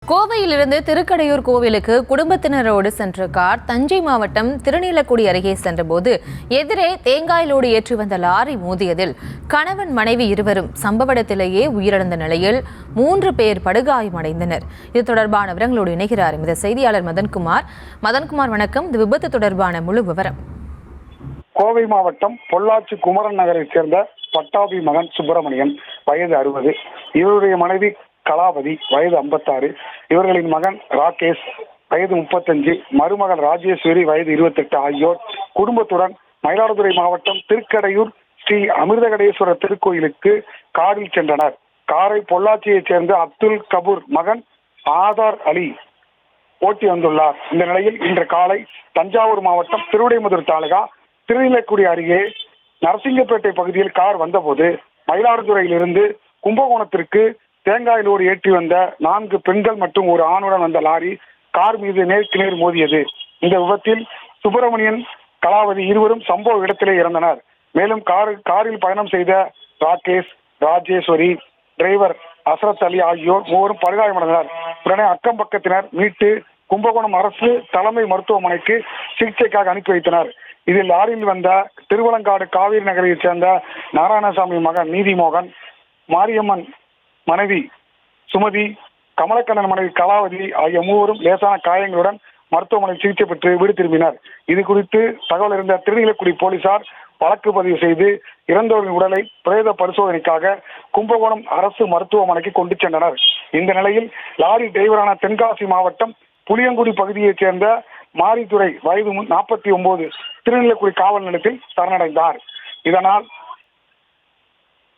கோவையிலிருந்து திருக்கடையூர் கோவிலுக்கு குடும்பத்தினரோடு சென்ற கார் தஞ்சை மாவட்டம் திருநீலக்குடி அருகே சென்றபோது எதிரே தேங்காய் லோடு ஏற்றி வந்த லாரி மோதியதில் கணவன் மனைவி இருவரும் சம்பவ இடத்திலேயே உயிரிழந்த நிலையில் 3 பேர் படுகாயமடைந்தனர். இது தொடர்பான விவரங்களோடு இணைகிறார் இந்த செய்தியாளர் மதன்குமார். வணக்கம். இந்த விபத்து தொடர்பான முழு விவரம். கோவை மாவட்டம் பொள்ளாச்சி குமரன் நகரை சேர்ந்த பட்டாபி மகன் சுப்பிரமணியன், வயது 60, இவருடைய மனைவி கலாவதி, வயது 56, இவர்களின் மகன் ராகேஷ், வயது 35, மருமகள் ராஜேஸ்வரி, வயது 28 ஆகியோர் குடும்பத்துடன் மயிலாடுதுறை மாவட்டம் திருக்கடையூர் ஸ்ரீ அமிர்தகடேஸ்வரர் திருக்கோயிலுக்கு காரில் சென்றனர். காரை பொள்ளாச்சியைச் சேர்ந்த அப்துல் கபூர் மகன் ஆதார் அலி ஓட்டி வந்துள்ளார். இந்த நிலையில் இன்று காலை தஞ்சாவூர் மாவட்டம் திருவிடைமதுர் தாலுகா திருநீலக்குடி அருகே நரசிங்கப்பேட்டை பகுதியில் கார் வந்தபோது மயிலாடுதுறையிலிருந்து கும்பகோணத்திற்கு தேங்காய் லோடு ஏற்றி வந்த 4 பெண்கள் மற்றும் ஒரு ஆணுடன் வந்த லாரி கார் மீது நேருக்கு நேர் மோதியது. இந்த விபத்தில் சுப்பிரமணியன், கலாவதி இருவரும் சம்பவ இடத்திலே இறந்தனர். மேலும் காரில் பயணம் செய்த ராகேஷ், ராஜேஸ்வரி, டிரைவர் அசரத் அலி ஆகியோர் 3 படுகாயமடைந்தனர். உடனே அக்கம் பக்கத்தினர் மீட்டு கும்பகோணம் அரசு தலைமை மருத்துவமனைக்கு சிகிச்சைக்காக அனுப்பி வைத்தனர். இதில் லாரியில் வந்த திருவலங்காடு காவிரி நகரைச் சேர்ந்த நாராயணசாமி மகன் நீதிமோகன், மாரியம்மன் மனைவி சுமதி, கமலக்கண்ணன் மனைவி கலாவதி ஆகிய 3 லேசான காயங்களுடன் மருத்துவமனை சிகிச்சை பெற்று வீடு திரும்பினர். இது குறித்து தகவல் இருந்த திருநீலக்குடி போலீசார் வழக்கு பதிவு செய்து இறந்தோரின் உடலை பிரேத பரிசோதனைக்காக கும்பகோணம் அரசு மருத்துவமனைக்கு கொண்டு சென்றனர். இந்த நிலையில் லாரி டிரைவரான தென்காசி மாவட்டம் புளியங்குடி பகுதியைச் சேர்ந்த மாரித்துறை, வயது 49, திருநீலக்குடி காவல் நிலையத்தில் சரணடைந்தார். இதனால்